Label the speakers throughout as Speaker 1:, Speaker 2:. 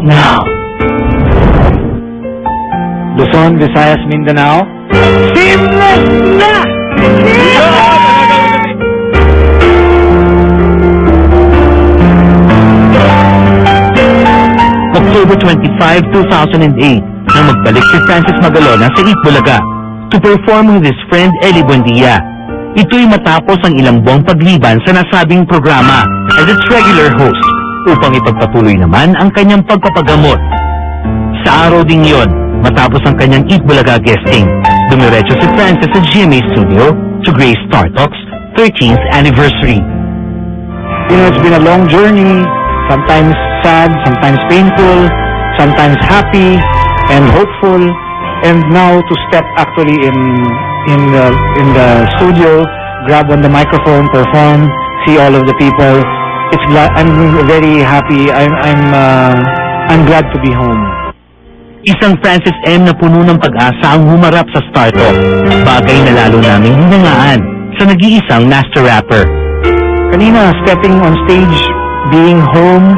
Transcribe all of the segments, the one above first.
Speaker 1: now. Luzon, Visayas, Mindanao. Seamless na! October 25, 2008, nang magbalik si Francis Magalona sa Itbulaga to perform with his friend Eli Buendia. Ito'y matapos ang ilang buwang pagliban sa nasabing programa as its regular host upang ipagpatuloy naman ang kanyang pagpapagamot. Sa araw ding yon, matapos ang kanyang Itbulaga guesting, dumiretso si Francis sa GMA Studio to grace Star Talk's 13th anniversary. You know, it's been a long journey, sometimes sad, sometimes painful, sometimes happy and hopeful, and now to step actually in the studio, grab on the microphone, perform, see all of the people. I'm very happy. I'm glad to be home. Isang Francis M. na puno ng pag-asa ang humarap sa Star Talk, bagay na lalo naming hinangaan sa nag-iisang master rapper. Kanina, stepping on stage, being home,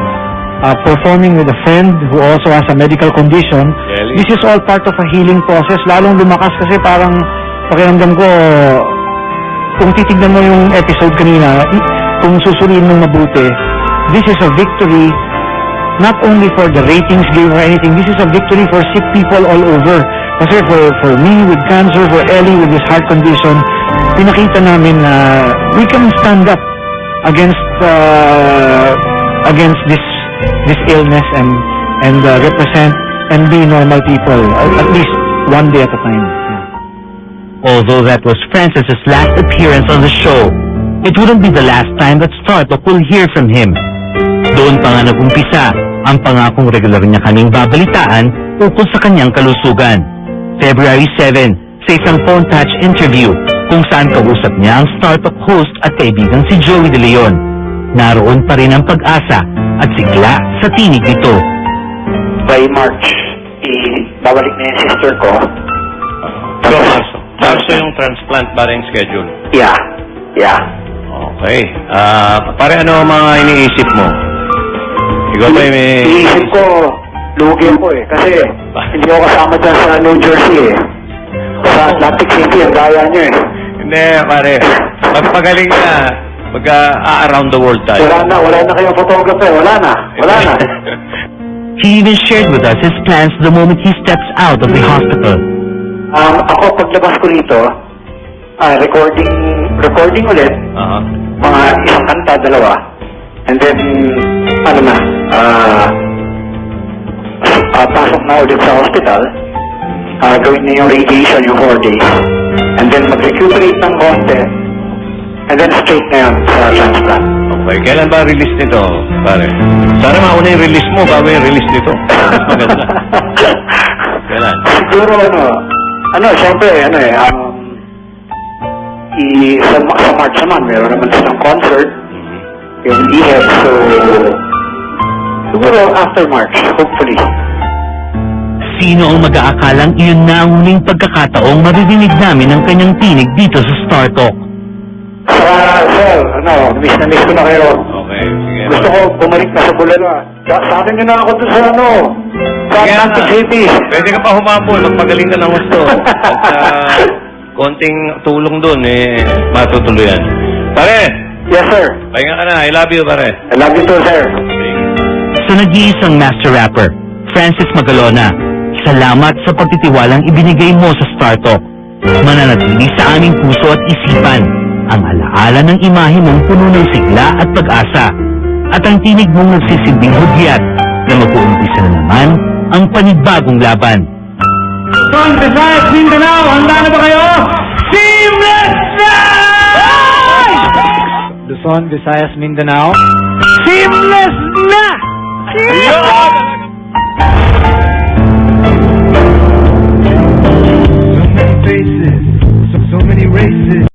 Speaker 1: performing with a friend who also has a medical condition, really? This is all part of a healing process. Lalong lumakas kasi parang pakiramdam ko, kung titignan mo yung episode kanina, kung susuliin mong mabuti, this is a victory not only for the ratings game or anything, this is a victory for sick people all over. Kasi for me with cancer, for Ellie with this heart condition, pinakita namin na we can stand up against this illness and represent and be normal people, at least one day at a time. Although that was Francis's last appearance on the show, it wouldn't be the last time that Star Talk will hear from him. Doon pa nga nag-umpisa ang pangakong regular niya kaming babalitaan ukol sa kanyang kalusugan. February 7, sa isang phone touch interview kung saan kausap niya ang Star Talk host at kaibigan si Joey De Leon. Naroon pa rin ang pag-asa at sigla sa tinig nito.
Speaker 2: By March, babalik na yung sister ko.
Speaker 3: Marso yung transplant ba rin schedule?
Speaker 2: Yeah.
Speaker 3: Okay. Pare, ano ang mga iniisip mo? Ikaw ba may...
Speaker 2: Iniisip ko, lugi ako eh. Kasi hindi ako kasama dyan sa New Jersey eh. Sa Atlantic City, ang gaya nyo eh.
Speaker 3: Hindi, pare. Magpagaling na. Around the world tayo.
Speaker 2: Wala na kayong photographer. Wala na.
Speaker 1: He even shared with us his plans the moment he steps out of the hospital.
Speaker 2: Ako, paglabas ko rito, recording ulit, mga isang kanta, dalawa, and then, pasok na ulit sa hospital, gawin na yung radiation yung 4 days, and then mag-recuperate ng konti, and then straight na yan sa transplant.
Speaker 3: Okay, kailan ba release nito, pare? Sana mauna yung release mo bago yung release nito. Mas maganda. Kailan?
Speaker 2: Siguro, syempre, sa March naman, meron naman silang concert in EHEB, so siguro after March, hopefully.
Speaker 1: Sino ang mag-aakalang iyon na ang huling pagkakataong maririnig namin ang kanyang tinig dito sa Star Talk?
Speaker 2: Sir, miss na miss ko na kayo.
Speaker 3: Okay, sige.
Speaker 2: Gusto ko bumalik na sa Bulalo. Sa akin nyo na ako doon sa sa Atlantic City.
Speaker 3: Pwede ka pa humabol, magpagaling ka ng gusto. At konting tulong doon, matutuluyan. Pare!
Speaker 2: Yes, sir.
Speaker 3: Pahinga ka na. I love you, pare.
Speaker 2: I love you too, sir.
Speaker 1: Sa nag-iisang master rapper, Francis Magalona, salamat sa pagtitiwalang ibinigay mo sa Star Talk. Mananatili sa aming puso at isipan ang alaala ng imahe mong puno ng sigla at pag-asa at ang tinig mong nagsisilbing hudyat na mag-uumpisa na naman ang panibagong laban. Luzon, Visayas, Mindanao, handa na ba kayo? Seamless na! Luzon, Visayas, Mindanao, seamless na!